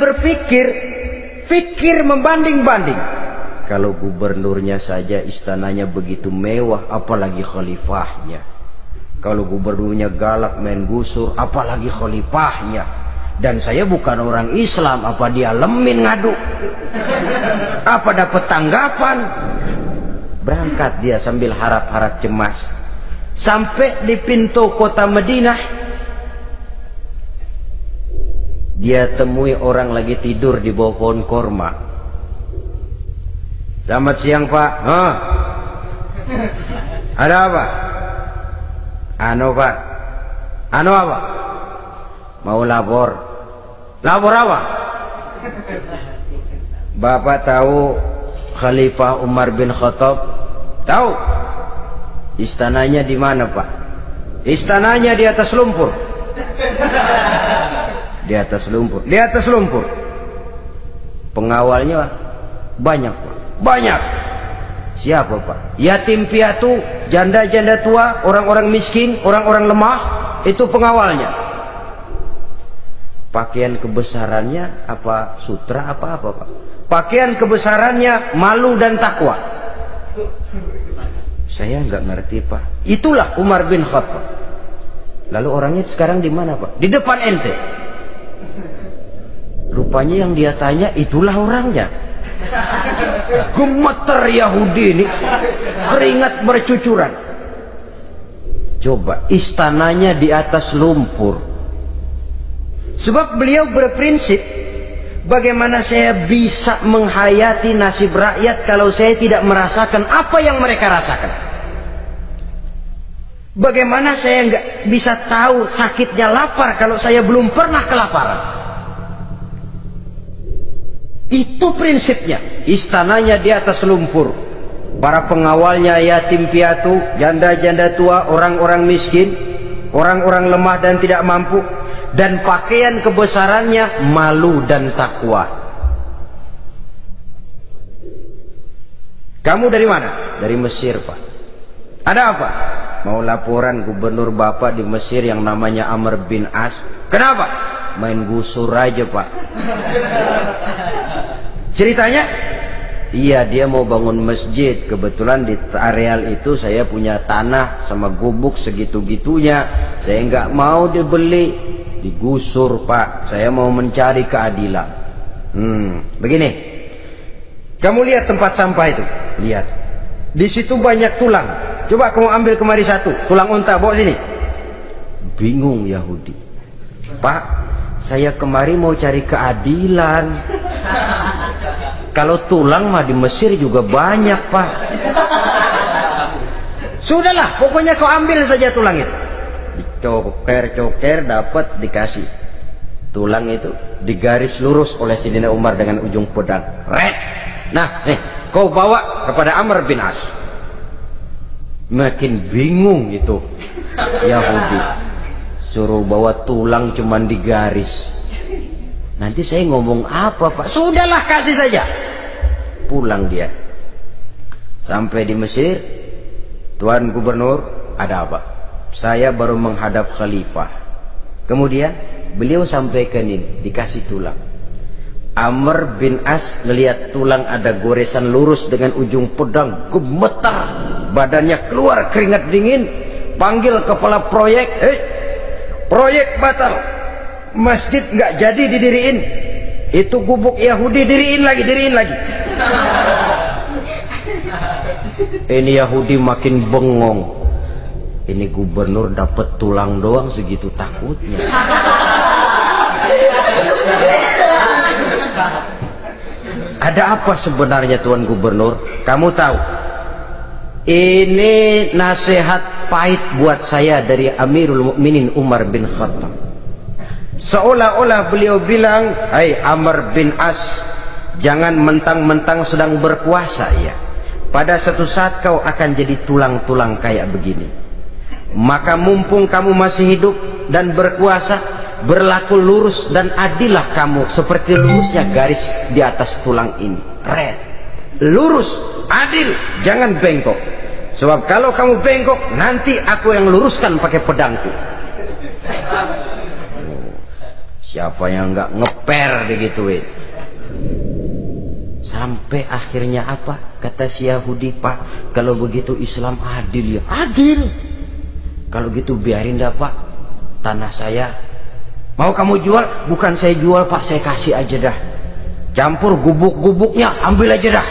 pikir membanding-banding. Kalau gubernurnya saja istananya begitu mewah, apalagi khalifahnya. Kalau gubernurnya galak main gusur, apalagi khalifahnya. Dan saya bukan orang Islam, apa dia lemin ngadu? Apa dapat tanggapan? Berangkat dia sambil harap-harap cemas. Sampai di pintu kota Madinah, dia temui orang lagi tidur di bawah pohon korma. Selamat siang Pak. Ada apa? Pak. Apa? Mau lapor. Lapor apa? Bapak tahu Khalifah Umar bin Khattab? Tahu. Istananya di mana Pak? Istananya di atas lumpur. Di atas lumpur. Di atas lumpur. Pengawalnya banyak Pak. Banyak. Siapa Pak? Yatim piatu, janda-janda tua, orang-orang miskin, orang-orang lemah, itu pengawalnya. Pakaian kebesarannya apa sutra apa Pak? Pakaian kebesarannya malu dan takwa. Saya nggak ngerti Pak. Itulah Umar bin Khattab. Lalu orangnya sekarang di mana Pak? Di depan ente. Rupanya yang dia tanya itulah orangnya. Gemeter Yahudi ini, keringat bercucuran. Coba, istananya di atas lumpur. Sebab beliau berprinsip, bagaimana saya bisa menghayati nasib rakyat kalau saya tidak merasakan apa yang mereka rasakan? Bagaimana saya nggak bisa tahu sakitnya lapar kalau saya belum pernah kelaparan? Itu prinsipnya. Istananya di atas lumpur. Para pengawalnya yatim piatu, janda-janda tua, orang-orang miskin, orang-orang lemah dan tidak mampu. Dan pakaian kebesarannya malu dan takwa. Kamu dari mana? Dari Mesir Pak. Ada apa? Mau laporan gubernur Bapak di Mesir yang namanya Amr bin As. Kenapa? Main gusur aja Pak. Ceritanya, iya dia mau bangun masjid. Kebetulan di areal itu saya punya tanah sama gubuk segitu-gitunya. Saya nggak mau dibeli, digusur Pak. Saya mau mencari keadilan. Begini, kamu lihat tempat sampah itu, lihat. Di situ banyak tulang. Coba kamu ambil kemari satu, tulang unta, bawa sini. Bingung Yahudi. Pak, saya kemari mau cari keadilan. Kalau tulang mah di Mesir juga banyak Pak. Sudahlah, pokoknya kau ambil saja tulang itu. Dicoker-coker dapat dikasih. Tulang itu digaris lurus oleh Sayyidina Umar dengan ujung pedang. Red. Nah, nih, kau bawa kepada Amr bin As. Makin bingung itu Yahudi. Suruh bawa tulang cuman digaris. Nanti saya ngomong apa Pak? Sudahlah, kasih saja. Pulang dia. Sampai di Mesir, Tuan Gubernur, ada apa? Saya baru menghadap khalifah. Kemudian beliau sampaikan ini, dikasih tulang. Amr bin As ngelihat tulang ada goresan lurus dengan ujung pedang, gemetar, badannya keluar keringat dingin, panggil kepala proyek, proyek batal, masjid nggak jadi didiriin, itu gubuk Yahudi diriin lagi. Ini Yahudi makin bengong. Ini gubernur dapat tulang doang segitu takutnya. Ada apa sebenarnya Tuan Gubernur? Kamu tahu, ini nasihat pahit buat saya dari Amirul Mukminin Umar bin Khattab. Seolah-olah beliau bilang, hai Amr bin As, jangan mentang-mentang sedang berkuasa ya. Pada suatu saat kau akan jadi tulang-tulang kayak begini. Maka mumpung kamu masih hidup dan berkuasa, berlaku lurus dan adillah kamu seperti lurusnya garis di atas tulang ini. Red, lurus, adil, jangan bengkok. Sebab kalau kamu bengkok, nanti aku yang luruskan pakai pedangku. Siapa yang nggak ngeper digituin? Sampai akhirnya apa? Kata si Yahudi, Pak, kalau begitu Islam adil ya? Adil. Kalau gitu biarin dah Pak, tanah saya. Mau kamu jual? Bukan saya jual Pak, saya kasih aja dah. Campur gubuk-gubuknya, ambil aja dah.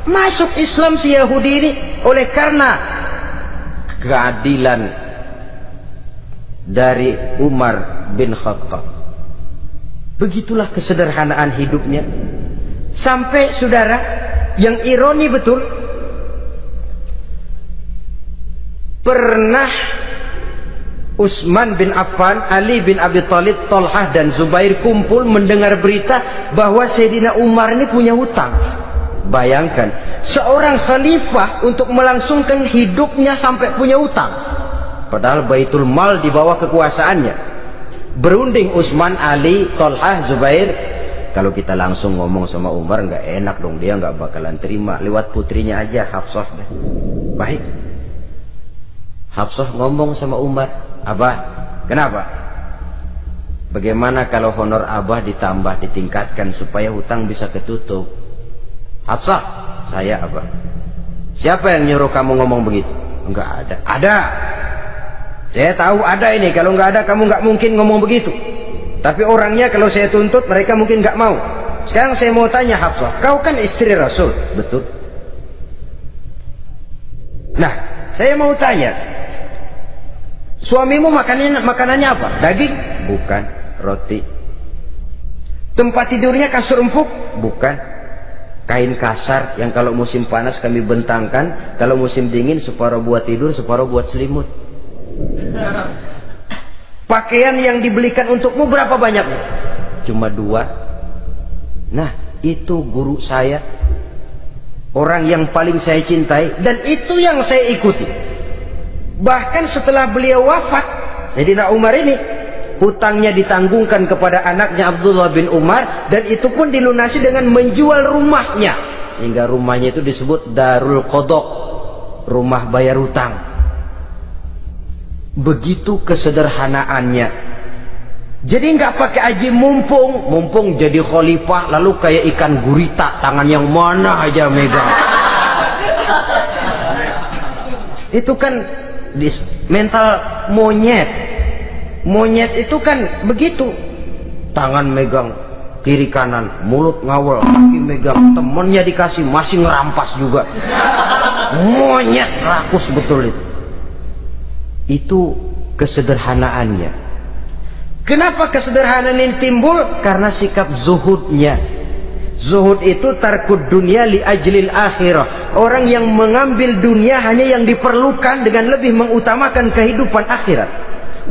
Masuk Islam si Yahudi ini oleh karena keadilan dari Umar bin Khattab. Begitulah kesederhanaan hidupnya. Sampai saudara, yang ironi betul, pernah Utsman bin Affan, Ali bin Abi Thalib, Thalhah dan Zubair kumpul mendengar berita bahwa Sayyidina Umar ini punya hutang. Bayangkan, seorang khalifah untuk melangsungkan hidupnya sampai punya hutang. Padahal Baitul Mal di bawah kekuasaannya. Berunding Utsman, Ali, Thalhah, Zubair. Kalau kita langsung ngomong sama Umar nggak enak dong, dia nggak bakalan terima. Lewat putrinya aja, Hafsah. Baik. Hafsah ngomong sama Umar, Abah, kenapa? Bagaimana kalau honor Abah ditambah, ditingkatkan supaya hutang bisa ketutup? Hafsah, saya Abah. Siapa yang nyuruh kamu ngomong begitu? Enggak ada. Ada. Saya tahu ada ini. Kalau enggak ada, kamu enggak mungkin ngomong begitu. Tapi orangnya kalau saya tuntut, mereka mungkin enggak mau. Sekarang saya mau tanya Hafsah, kau kan istri Rasul, betul? Nah, saya mau tanya, suamimu makanannya apa? Daging? Bukan. Roti. Tempat tidurnya kasur empuk? Bukan. Kain kasar yang kalau musim panas kami bentangkan, kalau musim dingin separuh buat tidur, separuh buat selimut. Pakaian yang dibelikan untukmu berapa banyaknya? Cuma 2. Nah, itu guru saya, orang yang paling saya cintai, dan itu yang saya ikuti. Bahkan setelah beliau wafat, Sayyidina Umar ini hutangnya ditanggungkan kepada anaknya Abdullah bin Umar, dan itu pun dilunasi dengan menjual rumahnya, sehingga rumahnya itu disebut Darul Qadha, rumah bayar hutang. Begitu kesederhanaannya. Jadi nggak pakai aji mumpung jadi khalifah lalu kayak ikan gurita, tangan yang mana aja megang. Itu kan mental monyet. Monyet itu kan begitu, tangan megang kiri kanan, mulut ngawal, kaki megang, temennya dikasih masih ngerampas juga. Monyet rakus betul itu. Itu kesederhanaannya. Kenapa kesederhanaan ini timbul? Karena sikap zuhudnya. Zuhud itu tarkud dunia li ajlil akhirah. Orang yang mengambil dunia hanya yang diperlukan dengan lebih mengutamakan kehidupan akhirat.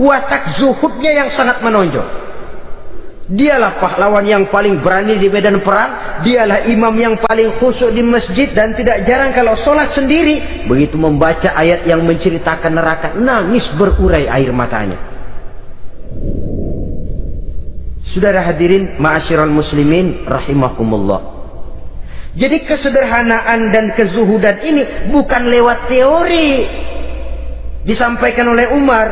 Watak zuhudnya yang sangat menonjol. Dialah pahlawan yang paling berani di medan perang. Dialah imam yang paling khusyuk di masjid. Dan tidak jarang kalau sholat sendiri, begitu membaca ayat yang menceritakan neraka, nangis berurai air matanya. Saudara hadirin ma'asyiral muslimin rahimakumullah. Jadi kesederhanaan dan kezuhudan ini bukan lewat teori disampaikan oleh Umar,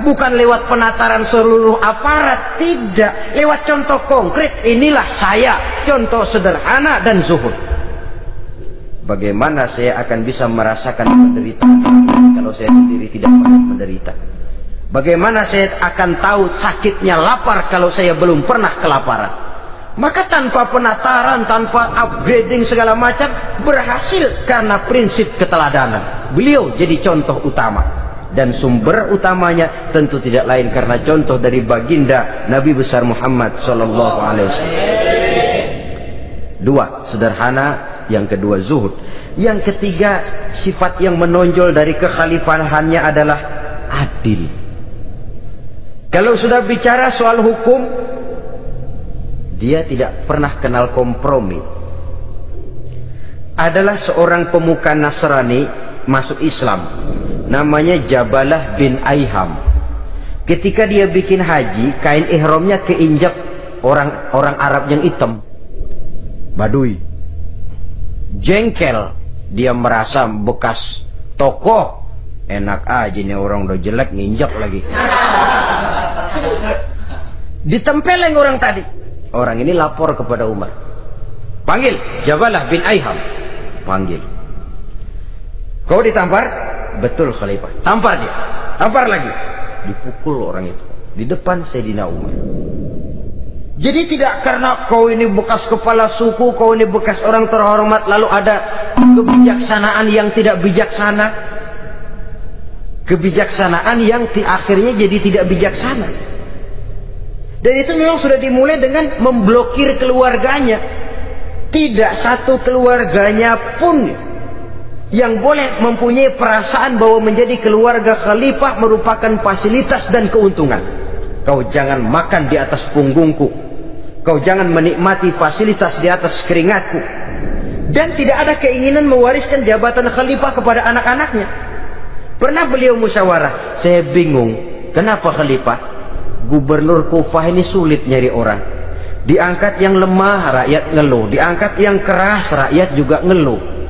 bukan lewat penataran seluruh aparat, tidak, lewat contoh konkret. Inilah saya, contoh sederhana dan zuhud. Bagaimana saya akan bisa merasakan penderitaan kalau saya sendiri tidak pernah menderita? Bagaimana saya akan tahu sakitnya lapar kalau saya belum pernah kelaparan? Maka tanpa penataran, tanpa upgrading segala macam, berhasil karena prinsip keteladanan. Beliau jadi contoh utama. Dan sumber utamanya tentu tidak lain karena contoh dari baginda Nabi besar Muhammad sallallahu alaihi wasallam. 2, sederhana. Yang kedua, zuhud. Yang ketiga, sifat yang menonjol dari kekhalifahannya adalah adil. Kalau sudah bicara soal hukum, dia tidak pernah kenal kompromi. Adalah seorang pemuka Nasrani masuk Islam, namanya Jabalah bin Aiham. Ketika dia bikin haji, kain ihramnya keinjak orang Arab yang hitam, Badui. Jengkel, dia merasa bekas tokoh, enak aja nih orang udah jelek nginjak lagi. Ditempeleng orang tadi. Orang ini lapor kepada Umar, panggil Jabalah bin Aiham, panggil. Kau ditampar? Betul Khalifah. Tampar dia, tampar lagi. Dipukul orang itu di depan Sayyidina Umar. Jadi tidak karena kau ini bekas kepala suku, kau ini bekas orang terhormat, lalu ada kebijaksanaan yang tidak bijaksana, kebijaksanaan yang akhirnya jadi tidak bijaksana. Dan itu memang sudah dimulai dengan memblokir keluarganya. Tidak satu keluarganya pun yang boleh mempunyai perasaan bahwa menjadi keluarga khalifah merupakan fasilitas dan keuntungan. Kau jangan makan di atas punggungku, kau jangan menikmati fasilitas di atas keringatku. Dan tidak ada keinginan mewariskan jabatan khalifah kepada anak-anaknya. Pernah beliau musyawarah, saya bingung kenapa khalifah, gubernur Kufah ini sulit nyari orang. Diangkat yang lemah, rakyat ngeluh. Diangkat yang keras, rakyat juga ngeluh.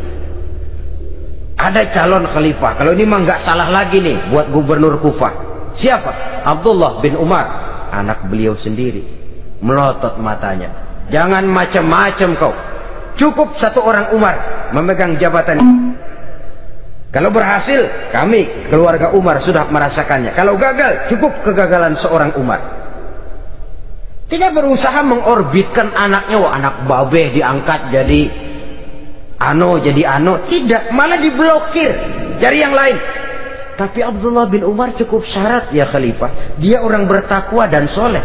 Ada calon khalifah, kalau ini mah nggak salah lagi nih buat gubernur Kufah. Siapa? Abdullah bin Umar, anak beliau sendiri. Melotot matanya, jangan macam-macam kau, cukup satu orang Umar memegang jabatan ini. Kalau berhasil, kami keluarga Umar sudah merasakannya. Kalau gagal, cukup kegagalan seorang Umar. Tidak berusaha mengorbitkan anaknya, wah anak babeh diangkat jadi jadi tidak, malah diblokir, cari yang lain. Tapi Abdullah bin Umar cukup syarat ya khalifah, dia orang bertakwa dan soleh.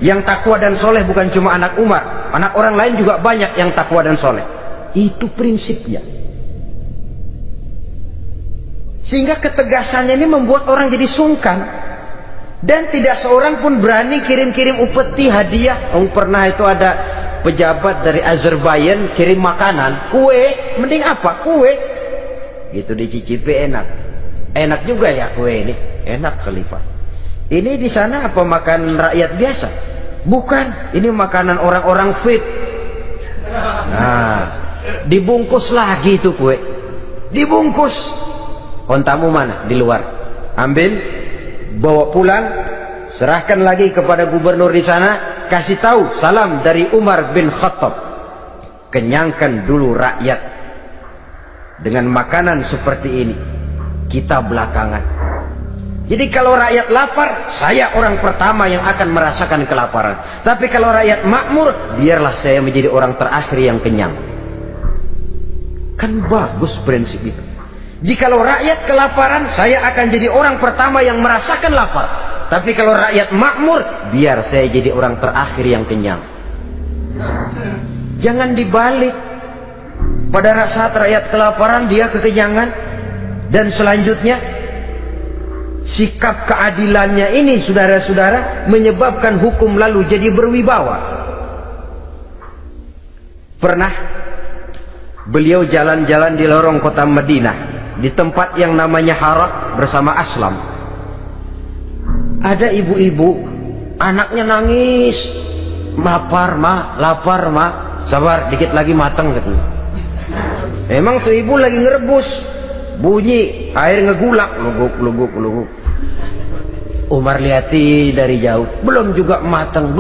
Yang takwa dan soleh bukan cuma anak Umar, anak orang lain juga banyak yang takwa dan soleh. Itu prinsipnya. Sehingga ketegasannya ini membuat orang jadi sungkan. Dan tidak seorang pun berani kirim-kirim upeti hadiah. Pernah itu ada pejabat dari Azerbaijan kirim makanan, kue, mending apa? Kue. Gitu dicicipi enak juga ya kue ini, enak khalifah. Ini di sana apa makan rakyat biasa? Bukan, ini makanan orang-orang fit. Nah, dibungkus lagi itu kue, dibungkus. Ontamu mana? Di luar. Ambil, bawa pulang, serahkan lagi kepada gubernur di sana. Kasih tahu salam dari Umar bin Khattab, kenyangkan dulu rakyat dengan makanan seperti ini, kita belakangan. Jadi kalau rakyat lapar, saya orang pertama yang akan merasakan kelaparan. Tapi kalau rakyat makmur, biarlah saya menjadi orang terakhir yang kenyang. Kan bagus prinsip itu. Jikalau rakyat kelaparan, saya akan jadi orang pertama yang merasakan lapar. Tapi kalau rakyat makmur, biar saya jadi orang terakhir yang kenyang. Jangan dibalik. Pada saat rakyat kelaparan, dia kekenyangan. Dan selanjutnya, sikap keadilannya ini, saudara-saudara, menyebabkan hukum lalu jadi berwibawa. Pernah beliau jalan-jalan di lorong kota Madinah, di tempat yang namanya Hara bersama Aslam. Ada ibu-ibu, anaknya nangis, lapar ma, sabar dikit lagi matang katanya. Emang tuh ibu lagi ngerebus, bunyi air ngegulak, luguk. Umar lihati dari jauh, belum juga matang.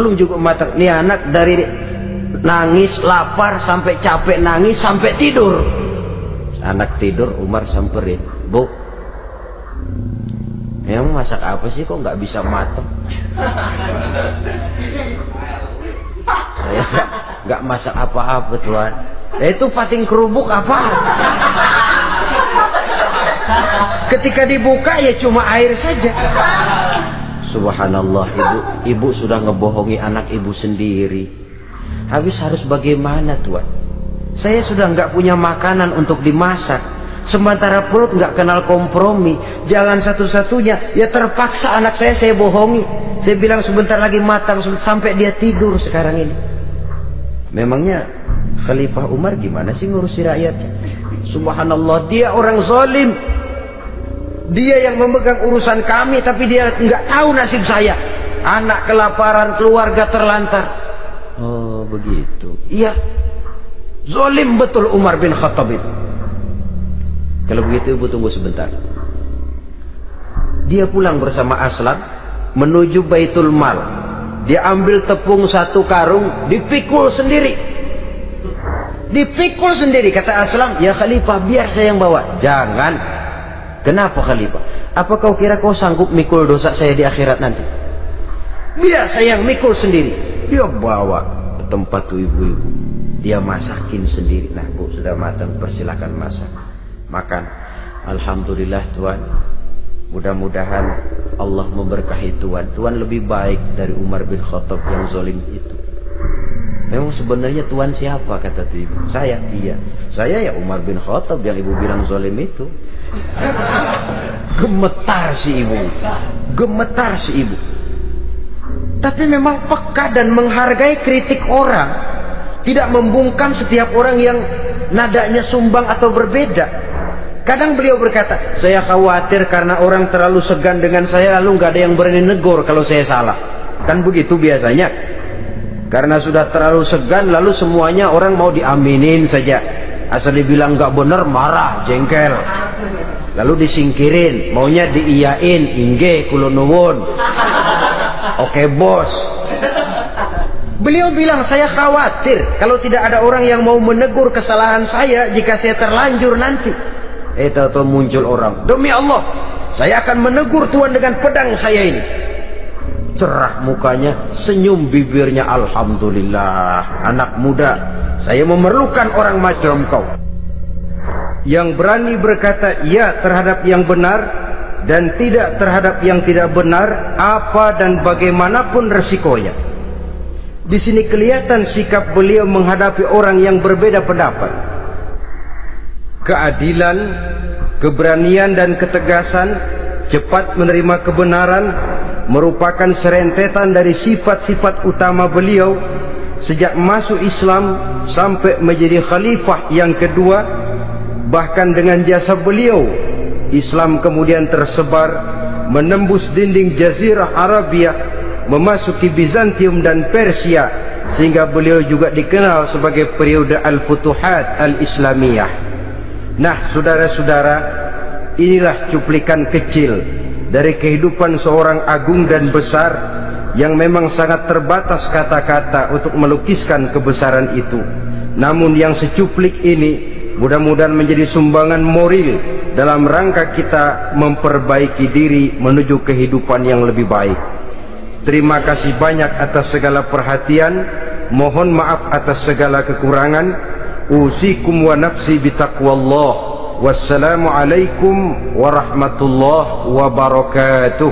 Nih anak dari nangis, lapar, sampai capek nangis, sampai tidur. Anak tidur, Umar samperin, Bu, emang masak apa sih kok nggak bisa matang? Saya nggak masak apa-apa Tuhan. Itu pating kerubuk apa? Ketika dibuka ya cuma air saja. Subhanallah, ibu sudah ngebohongi anak ibu sendiri. Habis harus bagaimana Tuhan? Saya sudah nggak punya makanan untuk dimasak. Sementara perut nggak kenal kompromi, jalan satu-satunya ya terpaksa anak saya bohongi. Saya bilang sebentar lagi matang sampai dia tidur sekarang ini. Memangnya Khalifah Umar gimana sih ngurusi rakyatnya? Subhanallah, dia orang zalim. Dia yang memegang urusan kami, tapi dia nggak tahu nasib saya. Anak kelaparan, keluarga terlantar. Oh begitu. Iya, zalim betul Umar bin Khattab itu. Kalau begitu ibu tunggu sebentar. Dia pulang bersama Aslam menuju Baitul Mal. Dia ambil tepung 1 karung, dipikul sendiri. Dipikul sendiri. Kata Aslam, ya Khalifah, biar saya yang bawa. Jangan. Kenapa Khalifah? Apa kau kira kau sanggup mikul dosa saya di akhirat nanti? Biar saya yang mikul sendiri. Dia bawa ke tempat tuh ibu-ibu. Dia masakin sendiri. Nah bu, sudah matang, persilakan masak. Makan. Alhamdulillah Tuhan. Mudah-mudahan Allah memberkahi Tuhan. Tuhan lebih baik dari Umar bin Khattab yang zalim itu. Memang sebenarnya Tuhan siapa, kata tuh ibu? Saya. Iya, saya ya Umar bin Khattab yang ibu bilang zalim itu. Gemetar si ibu. Gemetar si ibu. Tapi memang peka dan menghargai kritik orang. Tidak membungkam setiap orang yang nadanya sumbang atau berbeda. Kadang beliau berkata, saya khawatir karena orang terlalu segan dengan saya, lalu nggak ada yang berani negor kalau saya salah. Kan begitu biasanya. Karena sudah terlalu segan, lalu semuanya orang mau diaminin saja. Asal dibilang nggak benar, marah, jengkel. Lalu disingkirin, maunya diiyain, inge, kulonuwun. Oke bos. Beliau bilang, saya khawatir kalau tidak ada orang yang mau menegur kesalahan saya jika saya terlanjur nanti. Tahu-tahu muncul orang, demi Allah, saya akan menegur Tuhan dengan pedang saya ini. Cerah mukanya, senyum bibirnya, alhamdulillah. Anak muda, saya memerlukan orang macam kau, yang berani berkata ya terhadap yang benar dan tidak terhadap yang tidak benar, apa dan bagaimanapun resikonya. Di sini kelihatan sikap beliau menghadapi orang yang berbeda pendapat. Keadilan, keberanian dan ketegasan, cepat menerima kebenaran merupakan serentetan dari sifat-sifat utama beliau sejak masuk Islam sampai menjadi khalifah yang kedua. Bahkan dengan jasa beliau, Islam kemudian tersebar menembus dinding Jazirah Arabia, memasuki Bizantium dan Persia, sehingga beliau juga dikenal sebagai periode Al-Futuhat Al-Islamiyah. Nah saudara-saudara, inilah cuplikan kecil dari kehidupan seorang agung dan besar yang memang sangat terbatas kata-kata untuk melukiskan kebesaran itu. Namun yang secuplik ini mudah-mudahan menjadi sumbangan moral dalam rangka kita memperbaiki diri menuju kehidupan yang lebih baik. Terima kasih banyak atas segala perhatian. Mohon maaf atas segala kekurangan. Usikum wa nafsi bitaqwallah. Wassalamualaikum warahmatullahi wabarakatuh.